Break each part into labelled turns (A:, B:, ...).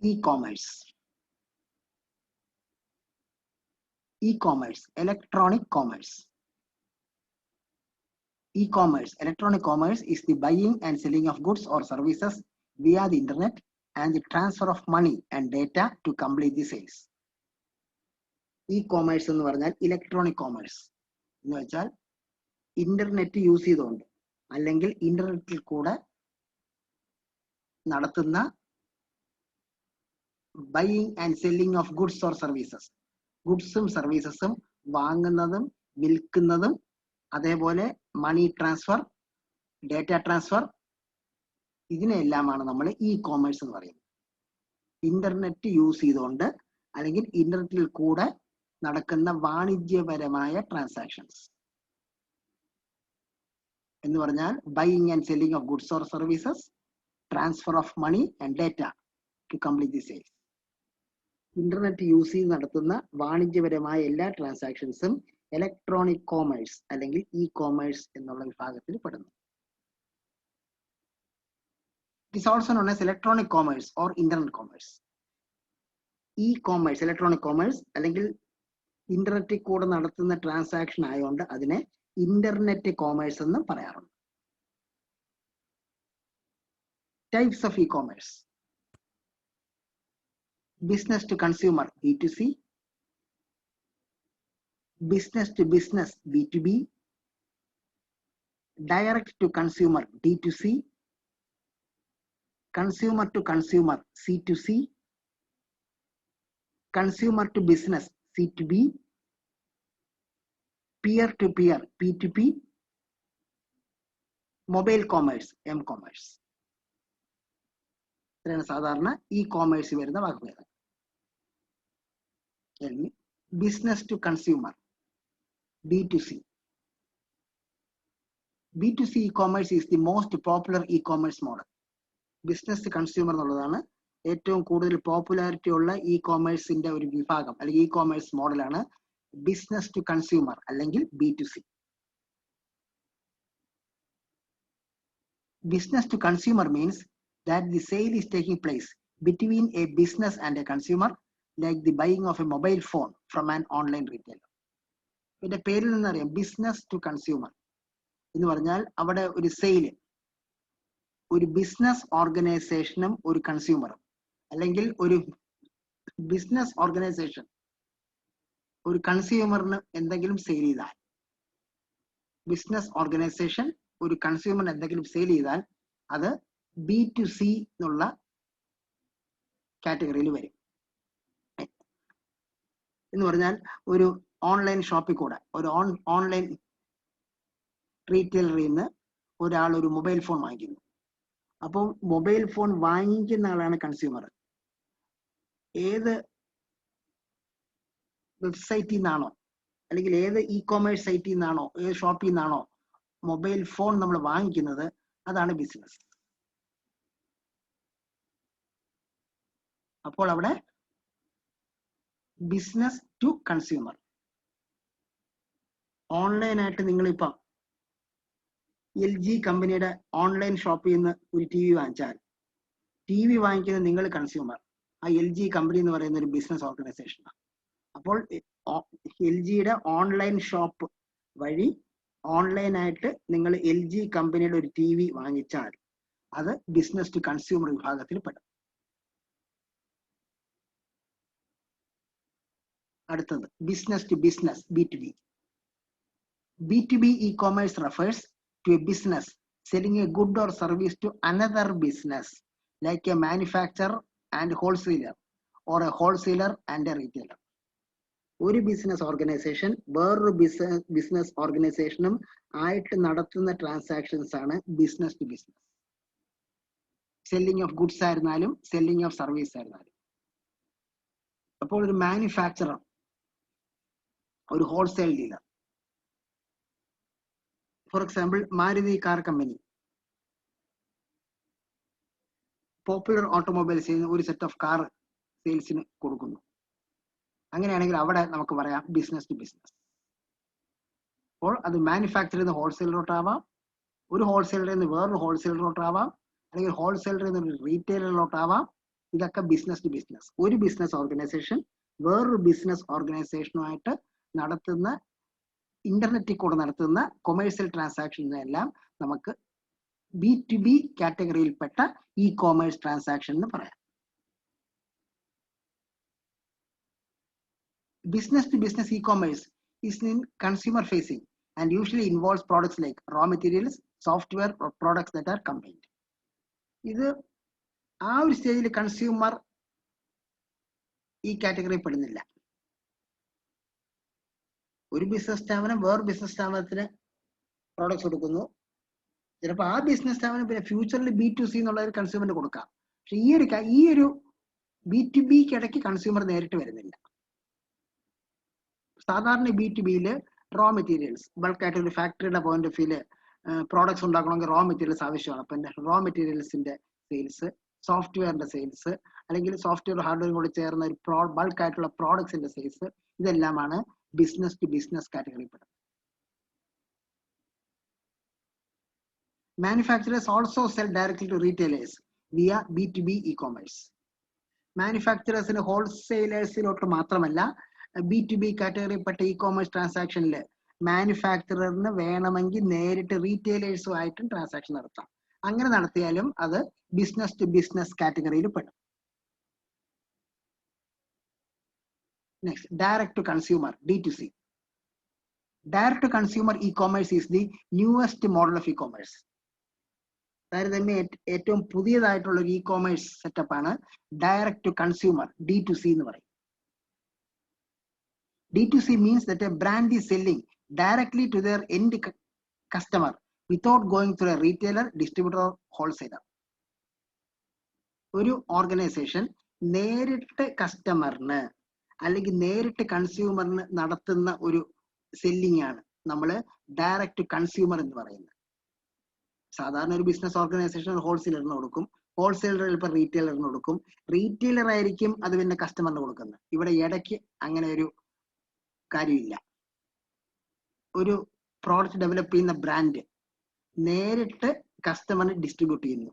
A: E-commerce. E-commerce, electronic commerce. E-commerce, electronic commerce is the buying and selling of goods or services via the internet and the transfer of money and data to complete the sales. E-commerce എന്ന് പറഞ്ഞാൽ electronic commerce എന്ന് വെച്ചാൽ internet use ചെയ്തുകൊണ്ട് അല്ലെങ്കിൽ ഇന്റർനെറ്റിൽ കൂടെ നടത്തുന്ന buying and selling of goods or services. ഗുഡ്സും സർവീസസും വാങ്ങുന്നതും വിൽക്കുന്നതും അതേപോലെ മണി ട്രാൻസ്ഫർ, ഡേറ്റ ട്രാൻസ്ഫർ, ഇതിനെല്ലാമാണ് നമ്മൾ ഇ കോമേഴ്സ് എന്ന് പറയുന്നത്. ഇന്റർനെറ്റ് യൂസ് ചെയ്തുകൊണ്ട് അല്ലെങ്കിൽ ഇന്റർനെറ്റിൽ കൂടെ നടക്കുന്ന വാണിജ്യപരമായ ട്രാൻസാക്ഷൻസ് എന്ന് പറഞ്ഞാൽ buying and selling of goods or services, transfer of money and data to complete the sales. Internet use ചെയ്ത് നടത്തുന്ന വാണിജ്യപരമായ എല്ലാ ട്രാൻസാക്ഷൻസും ഇലക്ട്രോണിക് കോമേഴ്സ് അല്ലെങ്കിൽ ഇ കോമേഴ്സ് എന്നുള്ള വിഭാഗത്തിൽ പെടുന്നു. It is also known as electronic commerce or internet commerce. E-commerce, electronic commerce അല്ലെങ്കിൽ ഇന്റർനെറ്റിൽ കൂടെ നടത്തുന്ന ട്രാൻസാക്ഷൻ ആയതുകൊണ്ട് അതിനെ ഇന്റർനെറ്റ് കോമേഴ്സ് എന്നും പറയാറുണ്ട്. Types of e-commerce: business to consumer B2C, business to business B2B, direct to consumer D2C, consumer to consumer C2C, consumer to business C2B, peer to peer P2P, mobile commerce M-commerce. ഇത്രയാണ് സാധാരണ E commerce വരുന്ന വാക്കുകൾ. Business to consumer B2C. B2C e-commerce is the most popular e-commerce model. Business to consumer എന്നുള്ളതാണ് ഏറ്റവും കൂടുതൽ popularity ഉള്ള E കോമേഴ്സിന്റെ ഒരു വിഭാഗം അല്ലെങ്കിൽ ഇ കോമേഴ്സ് മോഡലാണ് ബിസിനസ് ടു കൺസ്യൂമർ അല്ലെങ്കിൽ B2C. Business to consumer means that the sale is taking place between a business and a consumer, like the buying of a mobile phone from an online retailer. ഇതിന്റെ പേരിൽ നിന്നറിയാം business to consumer എന്ന് പറഞ്ഞാൽ അവിടെ ഒരു sale ഒരു business ഓർഗനൈസേഷനും ഒരു കൺസ്യൂമറും അല്ലെങ്കിൽ ഒരു ബിസിനസ് ഓർഗനൈസേഷൻ ഒരു കൺസ്യൂമറിന് എന്തെങ്കിലും സെയിൽ ചെയ്താൽ, ബിസിനസ് ഓർഗനൈസേഷൻ ഒരു കൺസ്യൂമറിന് എന്തെങ്കിലും സെയിൽ ചെയ്താൽ അത് B2C എന്നുള്ള കാറ്റഗറിയിൽ വരും. എന്ന് പറഞ്ഞാൽ ഒരു ഓൺലൈൻ ഷോപ്പിൽ കൂടെ ഒരു ഓൺലൈൻ റീറ്റെയിലറിൽ നിന്ന് ഒരാൾ ഒരു മൊബൈൽ ഫോൺ വാങ്ങിക്കുന്നു. അപ്പോൾ മൊബൈൽ ഫോൺ വാങ്ങിക്കുന്ന ആളാണ് കൺസ്യൂമർ. ഏത് വെബ്സൈറ്റിൽ നിന്നാണോ അല്ലെങ്കിൽ ഏത് ഇ കോമേഴ്സ് സൈറ്റിൽ നിന്നാണോ ഏത് ഷോപ്പിൽ നിന്നാണോ മൊബൈൽ ഫോൺ നമ്മൾ വാങ്ങിക്കുന്നത് അതാണ് ബിസിനസ്. അപ്പോൾ അവിടെ ബിസിനസ് ടു കൺസ്യൂമർ. ഓൺലൈനായിട്ട് നിങ്ങളിപ്പം LG കമ്പനിയുടെ ഓൺലൈൻ ഷോപ്പിൽ നിന്ന് ഒരു TV വാങ്ങിച്ചാൽ TV വാങ്ങിക്കുന്ന നിങ്ങൾ കൺസ്യൂമർ, ആ LG കമ്പനി എന്ന് പറയുന്ന ഒരു ബിസിനസ് ഓർഗനൈസേഷനാണ്. അപ്പോൾ LGയുടെ ഓൺലൈൻ ഷോപ്പ് വഴി ഓൺലൈനായിട്ട് നിങ്ങൾ LG കമ്പനിയുടെ ഒരു TV വാങ്ങിച്ചാൽ അത് ബിസിനസ് ടു കൺസ്യൂമർ വിഭാഗത്തിൽ പെടും. അടുത്തത് business to business B2B. B2B e-commerce refers to a business selling a good or service to another business like a manufacturer and wholesaler or a wholesaler and a retailer. ഒരു business organisation വേറൊരു business ഓർഗനൈസേഷനും ആയിട്ട് നടത്തുന്ന transactions ആണ് business to business. Selling of goods ആയിരുന്നാലും selling of service ആയിരുന്നാലും. അപ്പോൾ ഒരു മാനുഫാക്ചറർ, ഒരു wholesale dealer, for example Maruti car company popular automobiles ഒരു സെറ്റ് ഓഫ് കാർ സെയിൽസിന് കൊടുക്കുന്നു. അങ്ങനെയാണെങ്കിൽ അവിടെ നമുക്ക് പറയാം ബിസിനസ് ടു ബിസിനസ്. അപ്പോൾ അത് മാനുഫാക്ചർ ചെയ്യുന്ന ഹോൾസെയിലറോട്ടാവാം, ഒരു ഹോൾസെയിലറിൽ നിന്ന് വേറൊരു ഹോൾസെയിലറോട്ടാവാം, അല്ലെങ്കിൽ ഹോൾസെയിലറിൽ നിന്ന് ഒരു റീറ്റെയിലറിലോട്ടാവാം, ഇതൊക്കെ ബിസിനസ് ടു ബിസിനസ്. ഒരു ബിസിനസ് ഓർഗനൈസേഷൻ വേറൊരു ബിസിനസ് ഓർഗനൈസേഷനുമായിട്ട് നടത്തുന്ന ഇന്റർനെറ്റിൽ കൂടെ നടത്തുന്ന കൊമേഴ്സ്യൽ ട്രാൻസാക്ഷൻസിനെല്ലാം നമുക്ക് B2B കാറ്റഗറിയിൽപ്പെട്ട ഇ കോമേഴ്സ് ട്രാൻസാക്ഷൻ എന്ന് പറയാം. Business to business e-commerce is in consumer facing and usually involves products like raw materials, software or products that are combined. ഇത് ആ ഒരു സ്റ്റേജിൽ കൺസ്യൂമർ ഈ കാറ്റഗറി പെടുന്നില്ല. ഒരു ബിസിനസ് സ്ഥാപനം വേറെ ബിസിനസ് സ്ഥാപനത്തിന് പ്രോഡക്ട്സ് കൊടുക്കുന്നു. ചിലപ്പോൾ ആ ബിസിനസ് സ്ഥാപനം പിന്നെ ഫ്യൂച്ചറിൽ B2C എന്നുള്ള ഒരു കൺസ്യൂമറിന് കൊടുക്കാം. പക്ഷെ ഈ ഒരു B2B ഇടയ്ക്ക് കൺസ്യൂമർ നേരിട്ട് വരുന്നില്ല. സാധാരണ B2Bയിൽ റോ മെറ്റീരിയൽസ് ബൾക്കായിട്ട് ഒരു ഫാക്ടറിയുടെ പോയിന്റ് ഓഫ് വ്യൂല് പ്രോഡക്ട്സ് ഉണ്ടാക്കണമെങ്കിൽ റോ മെറ്റീരിയൽസ് ആവശ്യമാണ്. അപ്പം റോ മെറ്റീരിയൽസിന്റെ സെയിൽസ്, സോഫ്റ്റ്വെയറിന്റെ സെയിൽസ്, അല്ലെങ്കിൽ സോഫ്റ്റ്വെയർ ഹാർഡ്വെയറും കൂടി ചേർന്ന ഒരു ബൾക്കായിട്ടുള്ള പ്രോഡക്ട്സിന്റെ സെയിൽസ്, ഇതെല്ലാമാണ് ബിസിനസ് ടു ബിസിനസ് കാറ്റഗറിപ്പെടുന്നത്. Manufacturers also sell directly to retailers via B2B e-commerce. മാനുഫാക്ചറേഴ്സിന് ഹോൾസെയിലേഴ്സിലോട്ട് മാത്രമല്ല B2B കാറ്റഗറിപ്പെട്ട ഇ കോമേഴ്സ് ട്രാൻസാക്ഷനിൽ മാനുഫാക്ചററിന് വേണമെങ്കിൽ നേരിട്ട് റീറ്റെയിലേഴ്സുമായിട്ടും ട്രാൻസാക്ഷൻ നടത്താം. അങ്ങനെ നടത്തിയാലും അത് ബിസിനസ് ടു ബിസിനസ് കാറ്റഗറിയിൽ പെടും. Next, direct to consumer D2C. Direct to consumer e commerce is the newest model of e commerce. താരതമ്യം ഏറ്റവും പുതിയതായിട്ടുള്ള ഒരു ഇ കോമേഴ്സ് സെറ്റപ്പാണ് ഡയറക്ട് ടു കൺസ്യൂമർ D2C എന്ന് പറയും. D2C means that a brand is selling directly to their end customer without going through a retailer, distributor or wholesaler. ഒരു organisation നേരിട്ട് കസ്റ്റമറിന് അല്ലെങ്കിൽ നേരിട്ട് കൺസ്യൂമറിന് നടത്തുന്ന ഒരു സെല്ലിംഗ് ആണ് നമ്മൾ ഡയറക്ട് ടു കൺസ്യൂമർ എന്ന് പറയുന്നത്. സാധാരണ ഒരു ബിസിനസ് ഓർഗനൈസേഷൻ ഹോൾസെയിലറിന് കൊടുക്കും, ഹോൾസെയിലർ ചിലപ്പോൾ റീറ്റെയിലറിന് കൊടുക്കും, റീറ്റെയിലർ ആയിരിക്കും അത് പിന്നെ കസ്റ്റമറിന് കൊടുക്കുന്നത്. ഇവിടെ ഇടയ്ക്ക് അങ്ങനെ ഒരു കാര്യമില്ല. ഒരു പ്രോഡക്റ്റ് ഡെവലപ്പ് ചെയ്യുന്ന ബ്രാൻഡ് നേരിട്ട് കസ്റ്റമറിന് ഡിസ്ട്രിബ്യൂട്ട് ചെയ്യുന്നു,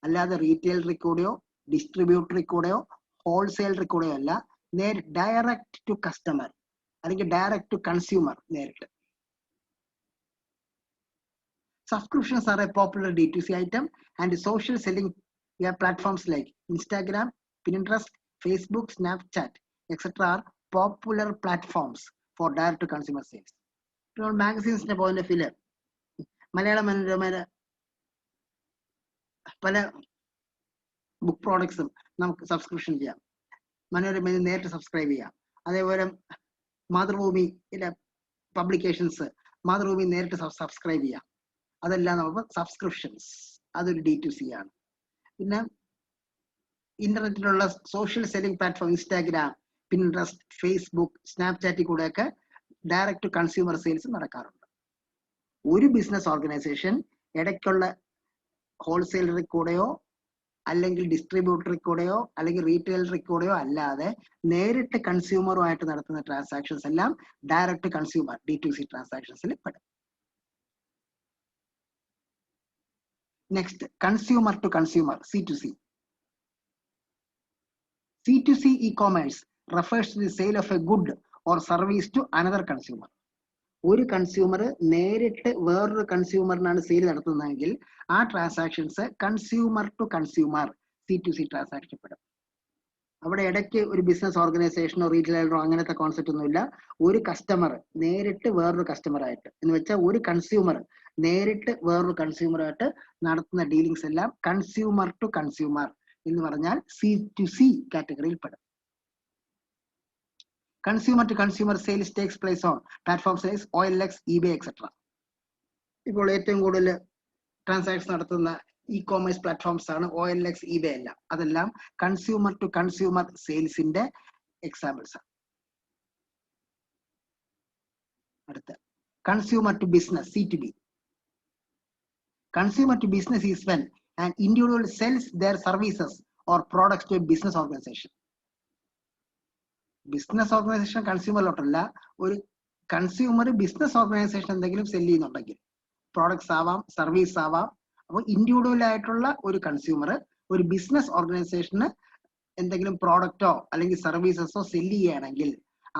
A: അല്ലാതെ റീറ്റെയിലറിൽ കൂടെയോ ഡിസ്ട്രിബ്യൂട്ടറിൽ കൂടെയോ ഹോൾസെയിലറിൽ കൂടെയോ അല്ല, നേരിട്ട് ഡയറക്റ്റ് ടു കസ്റ്റമർ അല്ലെങ്കിൽ ഡയറക്റ്റ് ടു കൺസ്യൂമർ നേരിട്ട്. Subscriptions are a popular D2C item and social selling via platforms like Instagram, Pinterest, Facebook, Snapchat, etc. are popular platforms for direct to consumer sales. മാഗസീൻസിന്റെ point of വ്യൂല് മലയാള മനോരമയിലെ പല book പ്രോഡക്ട്സും നമുക്ക് subscription ചെയ്യാം, മനോരമയിൽ നേരിട്ട് subscribe ചെയ്യാം. അതേപോലെ മാതൃഭൂമിയിലെ പബ്ലിക്കേഷൻസ് മാതൃഭൂമി നേരിട്ട് സബ്സ്ക്രൈബ് ചെയ്യാം. അതെല്ലാം നമുക്ക് സബ്സ്ക്രിപ്ഷൻസ്, അതൊരു D2C ആണ്. പിന്നെ ഇന്റർനെറ്റിലുള്ള social selling platform Instagram, Pinterest, Facebook, സ്നാപ്ചാറ്റിൽ കൂടെയൊക്കെ ഡയറക്ട് ടു കൺസ്യൂമർ സെയിൽസ് നടക്കാറുണ്ട്. ഒരു ബിസിനസ് ഓർഗനൈസേഷൻ ഇടയ്ക്കുള്ള ഹോൾസെയിലറിൽ കൂടെയോ അല്ലെങ്കിൽ ഡിസ്ട്രിബ്യൂട്ടറിൽ കൂടെയോ അല്ലെങ്കിൽ റീറ്റെയിലറിൽ കൂടെയോ അല്ലാതെ നേരിട്ട് കൺസ്യൂമറുമായിട്ട് നടത്തുന്ന ട്രാൻസാക്ഷൻസ് എല്ലാം ഡയറക്ട് കൺസ്യൂമർ D2C ട്രാൻസാക്ഷൻസിൽ പെടും. Next, consumer to consumer C2C. C2C e-commerce refers to the sale of a good or service to another consumer. ഒരു കൺസ്യൂമർ നേരിട്ട് വേറൊരു കൺസ്യൂമറിനാണ് സെയിൽ നടത്തുന്നതെങ്കിൽ ആ transactions consumer to consumer C2C transaction പെടും. അവിടെ ഇടയ്ക്ക് ഒരു ബിസിനസ് ഓർഗനൈസേഷനോ റീറ്റെയിലറോ അങ്ങനത്തെ കോൺസെപ്റ്റ് ഒന്നുമില്ല. ഒരു കസ്റ്റമർ നേരിട്ട് വേറൊരു കസ്റ്റമറായിട്ട് എന്ന് വെച്ചാൽ ഒരു കൺസ്യൂമർ നേരിട്ട് വേറൊരു കൺസ്യൂമറായിട്ട് നടത്തുന്ന ഡീലിങ്സ് എല്ലാം കൺസ്യൂമർ ടു കൺസ്യൂമർ എന്ന് പറഞ്ഞാൽ C2C കാറ്റഗറിയിൽ പെടും. Consumer to consumer sales takes place on platform സൈസ് OLX, eBay, etc. ഇപ്പോൾ ഏറ്റവും കൂടുതൽ ട്രാൻസാക്ഷൻ നടത്തുന്ന ഇ കോമേഴ്സ് പ്ലാറ്റ്ഫോംസ് ആണ് OLX, eBay എല്ലാം. അതെല്ലാം കൺസ്യൂമർ ടു കൺസ്യൂമർ സെയിൽസിന്റെ എക്സാമ്പിൾസ് ആണ്. അടുത്ത consumer to business C2B. Consumer to business is when an individual sells their services or products to a business organization. Business organization കൺസ്യൂമറിലോട്ടല്ല, ഒരു consumer business organization എന്തെങ്കിലും sell ചെയ്യുന്നുണ്ടെങ്കിൽ products ആവാം, service ആവാം. അപ്പോൾ ഇൻഡിവിജ്വൽ ആയിട്ടുള്ള ഒരു കൺസ്യൂമർ ഒരു ബിസിനസ് ഓർഗനൈസേഷന് എന്തെങ്കിലും പ്രോഡക്റ്റോ അല്ലെങ്കിൽ സർവീസസോ സെല് ചെയ്യുകയാണെങ്കിൽ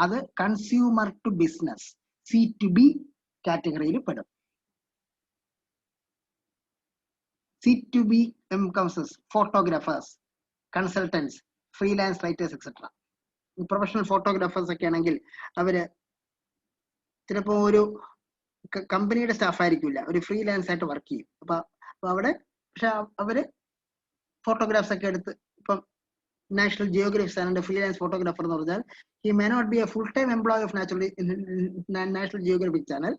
A: അത് കൺസ്യൂമർ ടു ബിസിനസ് C2B കാറ്റഗറിയിൽ പെടും. C2B encompasses photographers, consultants, freelance writers, etc. Professional photographers ഒക്കെ ആണെങ്കിൽ അവര് ചിലപ്പോ ഒരു കമ്പനിയുടെ സ്റ്റാഫ് ആയിരിക്കില്ല, ഒരു ഫ്രീലാൻസ് ആയിട്ട് വർക്ക് ചെയ്യും. അപ്പൊ അവിടെ പക്ഷെ അവര് ഫോട്ടോഗ്രാഫ്സ് ഒക്കെ എടുത്ത് ഇപ്പം നാഷണൽ ജിയോഗ്രഫി ചാനലിന്റെ ഫ്രീലാൻസ് ഫോട്ടോഗ്രാഫർ എന്ന് പറഞ്ഞാൽ he may not be a full-time employee of National Geographic Channel,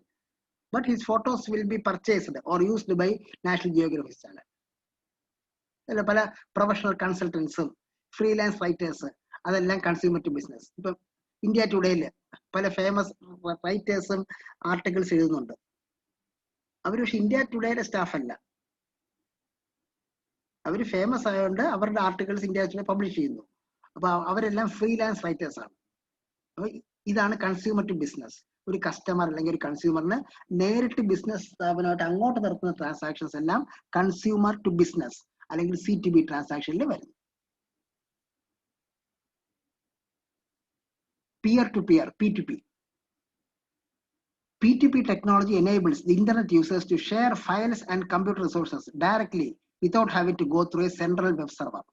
A: but his photos will be purchased or used by National Geographic Channel. പല പ്രൊഫഷണൽ കൺസൾട്ടൻസും ഫ്രീലാൻസ് റൈറ്റേഴ്സ് അതെല്ലാം consumer to business. ഇപ്പം India ടുഡേയിൽ പല famous റൈറ്റേഴ്സും articles എഴുതുന്നുണ്ട്. അവർ പക്ഷെ India ടുഡേയുടെ staff അല്ല, അവർ famous ആയതുകൊണ്ട് അവരുടെ articles India today publish ചെയ്യുന്നു. അപ്പൊ അവരെല്ലാം ഫ്രീലാൻസ് റൈറ്റേഴ്സ് ആണ്. അപ്പൊ ഇതാണ് കൺസ്യൂമർ ടു ബിസിനസ്. ഒരു കസ്റ്റമർ അല്ലെങ്കിൽ ഒരു കൺസ്യൂമറിന് നേരിട്ട് ബിസിനസ് സ്ഥാപനമായിട്ട് അങ്ങോട്ട് നടത്തുന്ന ട്രാൻസാക്ഷൻസ് എല്ലാം കൺസ്യൂമർ ടു ബിസിനസ് അല്ലെങ്കിൽ C2B ട്രാൻസാക്ഷനിൽ വരുന്നു. Peer to peer, P2P. P2P technology enables the internet users to share files and computer resources directly without having to go through a central web server.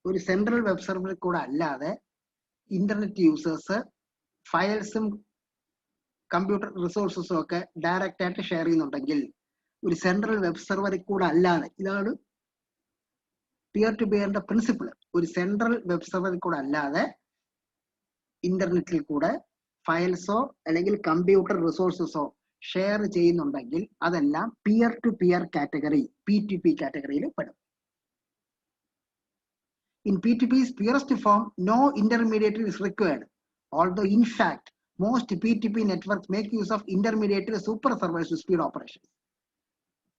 A: ഒരു central web സെർവറിൽ കൂടെ അല്ലാതെ internet users ഫയൽസും computer റിസോഴ്സസും ഒക്കെ direct ആയിട്ട് share ചെയ്യുന്നുണ്ടെങ്കിൽ ഒരു central web സെർവറിൽ കൂടെ അല്ലാതെ, ഇതാണ് പിയർ ടു പിയറിന്റെ പ്രിൻസിപ്പിൾ. ഒരു സെൻട്രൽ വെബ് സെർവറിൽ കൂടെ അല്ലാതെ ഇന്റർനെറ്റിൽ കൂടെ ഫയൽസോ അല്ലെങ്കിൽ കമ്പ്യൂട്ടർ റിസോഴ്സസോ ഷെയർ ചെയ്യുന്നുണ്ടെങ്കിൽ അതെല്ലാം peer to peer category P2P കാറ്റഗറിയിൽ പെടും. In P2P's purest form, no intermediary is required. Although in fact, most P2P networks make use of intermediary super servers to speed operations.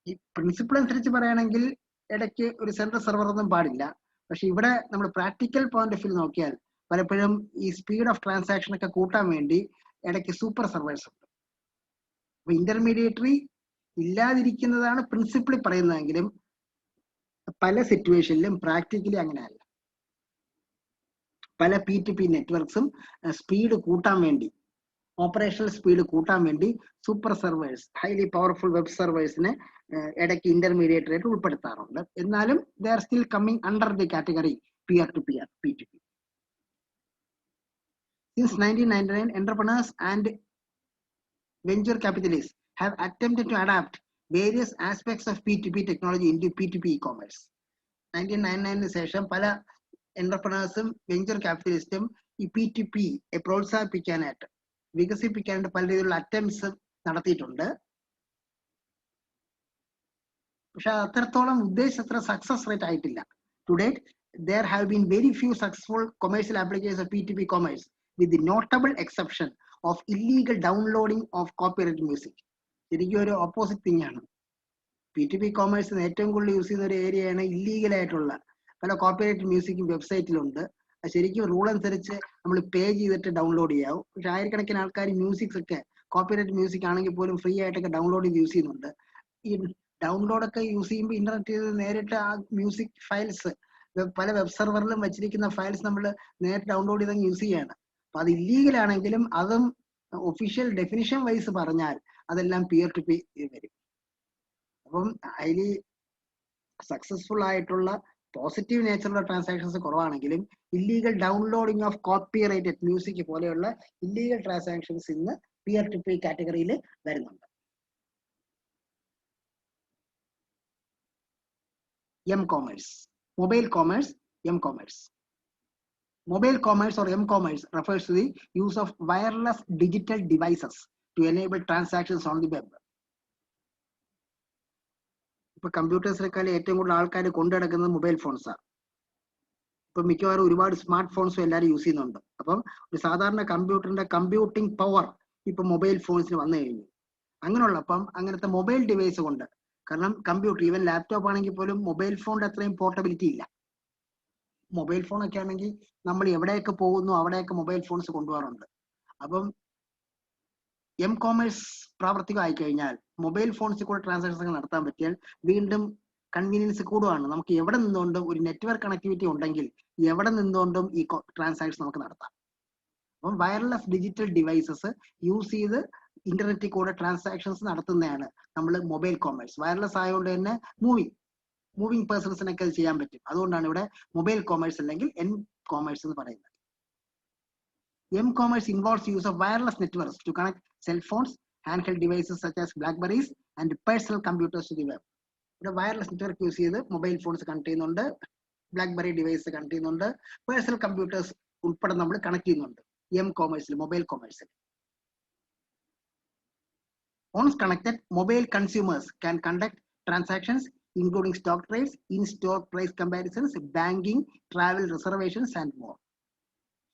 A: ഈ പ്രിൻസിപ്പിൾ അനുസരിച്ച് പറയുകയാണെങ്കിൽ ഇടയ്ക്ക് ഒരു central server ഒന്നും പാടില്ല. പക്ഷെ ഇവിടെ നമ്മൾ പ്രാക്ടിക്കൽ പോയിന്റ് ഓഫ് വ്യൂ നോക്കിയാൽ പലപ്പോഴും ഈ സ്പീഡ് ഓഫ് ട്രാൻസാക്ഷൻ ഒക്കെ കൂട്ടാൻ വേണ്ടി ഇടയ്ക്ക് സൂപ്പർ സെർവേഴ്സ് ഉണ്ട്. അപ്പൊ ഇന്റർമീഡിയറ്ററി ഇല്ലാതിരിക്കുന്നതാണ് പ്രിൻസിപ്പിൾ പറയുന്നതെങ്കിലും പല സിറ്റുവേഷനിലും പ്രാക്ടിക്കലി അങ്ങനെയല്ല. പല P2P നെറ്റ്വർക്ക്സും സ്പീഡ് കൂട്ടാൻ വേണ്ടി, ഓപ്പറേഷണൽ സ്പീഡ് കൂട്ടാൻ വേണ്ടി super servers, highly powerful web സെർവേഴ്സിനെ ഇടയ്ക്ക് ഇന്റർമീഡിയറ്റ് ആയിട്ട് ഉൾപ്പെടുത്താറുണ്ട്. എന്നാലും they are still coming under the category peer to peer P2P. Since 1999, entrepreneurs and venture capitalists have attempted to adapt various aspects of P2P technology into P2P e-commerce. 1999 ശേഷം പല എന്റർപ്രണേഴ്സും venture ക്യാപിറ്റലിസ്റ്റും ഈ P2P പ്രോത്സാഹിപ്പിക്കാനായിട്ട്, വികസിപ്പിക്കാനായിട്ട് പല രീതിയിലുള്ള attempts നടത്തിയിട്ടുണ്ട്. പക്ഷെ അത്രത്തോളം ഉദ്ദേശിച്ചത്ര success rate ആയിട്ടില്ല. To date there have been very few successful commercial applications of P2P commerce, with the notable exception of illegal downloading of copyrighted music. ശരിക്കും ഒരു ഓപ്പോസിറ്റ് തിങ് ആണ്. P2P കോമേഴ്സിന് ഏറ്റവും കൂടുതൽ യൂസ് ചെയ്യുന്ന ഒരു ഏരിയയാണ് ഇല്ലീഗൽ ആയിട്ടുള്ള പല കോപ്പിറൈറ്റ് മ്യൂസിക്കും വെബ്സൈറ്റിലുണ്ട്. ശരിക്കും റൂൾ അനുസരിച്ച് നമ്മൾ പേ ചെയ്തിട്ട് ഡൗൺലോഡ് ചെയ്യാവും. പക്ഷെ ആയിരക്കണക്കിന് ആൾക്കാർ മ്യൂസിക്സ് ഒക്കെ കോപ്പിറൈറ്റ് മ്യൂസിക് ആണെങ്കിൽ പോലും ഫ്രീ ആയിട്ടൊക്കെ ഡൗൺലോഡ് ചെയ്ത് യൂസ് ചെയ്യുന്നുണ്ട്. ഈ ഡൗൺലോഡ് ഒക്കെ യൂസ് ചെയ്യുമ്പോൾ ഇന്റർനെറ്റ് നേരിട്ട് ആ മ്യൂസിക് ഫയൽസ് പല വെബ് സെർവറിലും വെച്ചിരിക്കുന്ന ഫയൽസ് നമ്മൾ നേരിട്ട് ഡൗൺലോഡ് ചെയ്ത് യൂസ് ചെയ്യാണ്. അപ്പൊ അത് ഇല്ലീഗൽ ആണെങ്കിലും അതും ഒഫീഷ്യൽ ഡെഫിനിഷൻ വൈസ് പറഞ്ഞാൽ അതെല്ലാം പിയർ ടു പി വരും. അപ്പം ഹൈലി സക്സസ്ഫുൾ ആയിട്ടുള്ള പോസിറ്റീവ് നേച്ചറുള്ള ട്രാൻസാക്ഷൻസ് കുറവാണെങ്കിലും illegal downloading of copyrighted music പോലെയുള്ള ഇല്ലീഗൽ ട്രാൻസാക്ഷൻസ് ഇന്ന് പിയർ ടു പി കാറ്റഗറിയിൽ വരുന്നുണ്ട്. M-commerce, mobile commerce, M-commerce. Mobile commerce or M-commerce refers to the use of wireless digital devices to enable transactions on the web. ഇപ്പൊ കമ്പ്യൂട്ടേഴ്സിനേക്കാൾ ഏറ്റവും കൂടുതൽ ആൾക്കാർ കൊണ്ടുനടക്കുന്നത് mobile ഫോൺസാണ്. ഇപ്പൊ മിക്കവാറും ഒരുപാട് സ്മാർട്ട് ഫോൺസും എല്ലാവരും യൂസ് ചെയ്യുന്നുണ്ട്. അപ്പം ഒരു സാധാരണ കമ്പ്യൂട്ടറിന്റെ കമ്പ്യൂട്ടിംഗ് പവർ ഇപ്പൊ മൊബൈൽ ഫോൺസിന് വന്നു കഴിഞ്ഞു. അങ്ങനെയുള്ളപ്പം അങ്ങനത്തെ മൊബൈൽ ഡിവൈസ് കൊണ്ട്, കാരണം കമ്പ്യൂട്ടർ ഈവൻ ലാപ്ടോപ്പ് ആണെങ്കിൽ പോലും മൊബൈൽ ഫോണിന്റെ അത്രയും പോർട്ടബിലിറ്റി ഇല്ല. മൊബൈൽ ഫോൺ ഒക്കെ ആണെങ്കിൽ നമ്മൾ എവിടെയൊക്കെ പോകുന്നു അവിടെയൊക്കെ മൊബൈൽ ഫോൺസ് കൊണ്ടുപോകാറുണ്ട്. അപ്പം M-commerce പ്രാവർത്തികമായി കഴിഞ്ഞാൽ മൊബൈൽ ഫോൺസിൽ കൂടെ ട്രാൻസാക്ഷൻസ് നടത്താൻ പറ്റിയാൽ വീണ്ടും കൺവീനിയൻസ് കൂടുകയാണ്. നമുക്ക് എവിടെ നിന്നുകൊണ്ടും ഒരു നെറ്റ്വർക്ക് കണക്ടിവിറ്റി ഉണ്ടെങ്കിൽ എവിടെ നിന്നുകൊണ്ടും ഈ ട്രാൻസാക്ഷൻ നമുക്ക് നടത്താം. അപ്പം വയർലെസ് ഡിജിറ്റൽ ഡിവൈസസ് യൂസ് ചെയ്ത് ഇന്റർനെറ്റിൽ കൂടെ ട്രാൻസാക്ഷൻസ് നടത്തുന്നതാണ് നമ്മൾ മൊബൈൽ കോമേഴ്സ്. വയർലെസ് ആയതുകൊണ്ട് തന്നെ മൂവിങ് പേഴ്സൺസിനൊക്കെ അത് ചെയ്യാൻ പറ്റും. അതുകൊണ്ടാണ് ഇവിടെ മൊബൈൽ കോമേഴ്സ് അല്ലെങ്കിൽ എം കോമേഴ്സ് എന്ന് പറയുന്നത്. M commerce involves use of wireless networks to connect cell phones, handheld devices such as Blackberries and personal computers to the web. ഇവിടെ വയർലെസ് നെറ്റ്വർക്ക് യൂസ് ചെയ്ത് മൊബൈൽ ഫോൺസ് കണക്ട് ചെയ്യുന്നുണ്ട്, BlackBerry device connect ചെയ്യുന്നുണ്ട്, personal computers ഉൾപ്പെടെ നമ്മൾ connect ചെയ്യുന്നുണ്ട് M കോമേഴ്സിൽ, mobile കോമേഴ്സിൽ. Once connected, mobile consumers can conduct transactions including stock trades, in-store price comparisons, banking, travel reservations and more.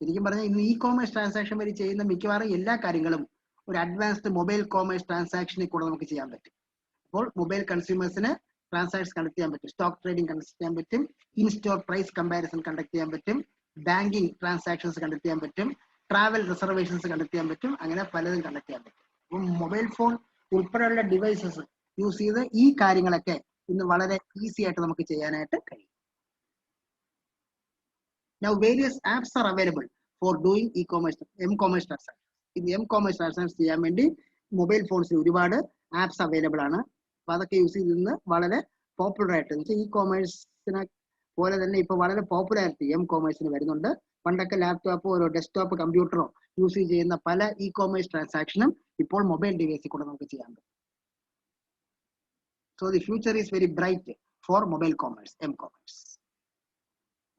A: ശരിക്കും പറഞ്ഞാൽ ഇന്ന് ഇ കോമേഴ്സ് ട്രാൻസാക്ഷൻ വഴി ചെയ്യുന്ന മിക്കവാറും എല്ലാ കാര്യങ്ങളും ഒരു അഡ്വാൻസ്ഡ് മൊബൈൽ കോമേഴ്സ് ട്രാൻസാക്ഷനിൽ കൂടെ നമുക്ക് ചെയ്യാൻ പറ്റും. അപ്പോൾ മൊബൈൽ കൺസ്യൂമേഴ്സിന് ട്രാൻസാക്ഷൻ കണ്ടക്ട് ചെയ്യാൻ പറ്റും, സ്റ്റോക്ക് ട്രേഡിംഗ് കണ്ടക്ട് ചെയ്യാൻ പറ്റും, in store price comparison conduct ചെയ്യാൻ പറ്റും, ബാങ്കിങ് ട്രാൻസാക്ഷൻസ് കണ്ടക്ട് ചെയ്യാൻ പറ്റും, ട്രാവൽ റിസർവേഷൻസ് കണ്ടക്ട് ചെയ്യാൻ പറ്റും, അങ്ങനെ പലതും കണ്ടക്ട് ചെയ്യാൻ പറ്റും. അപ്പം മൊബൈൽ ഫോൺ ഉൾപ്പെടെയുള്ള ഡിവൈസസ് യൂസ് ചെയ്ത് ഈ കാര്യങ്ങളൊക്കെ ഇന്ന് വളരെ ഈസി ആയിട്ട് നമുക്ക് ചെയ്യാനായിട്ട് കഴിയും. Now various apps are available for doing e-commerce, m-commerce transactions. ഇത് m-commerce transactions ചെയ്യാൻ വേണ്ടി മൊബൈൽ ഫോൺസിൽ ഒരുപാട് ആപ്സ് അവൈലബിൾ ആണ്. അപ്പൊ അതൊക്കെ യൂസ് ചെയ്ത് ഇന്ന് വളരെ പോപ്പുലർ ആയിട്ട് ഇ കോമേഴ്സിനെ പോലെ തന്നെ ഇപ്പൊ വളരെ പോപ്പുലാരിറ്റി എം കോമേഴ്സിന് വരുന്നുണ്ട്. പണ്ടൊക്കെ ലാപ്ടോപ്പോ ഒരു ഡെസ്ക്ടോപ്പ് കമ്പ്യൂട്ടറോ യൂസ് ചെയ്യുന്ന പല ഇ കോമേഴ്സ് ട്രാൻസാക്ഷനും ഇപ്പോൾ മൊബൈൽ ഡിവൈസിൽ കൂടെ നമുക്ക് ചെയ്യാൻ പറ്റും. So the future is very bright for mobile commerce, M commerce.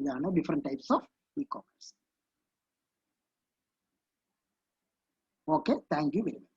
A: ഇതാണ് different types of e commerce. Okay, thank you very much.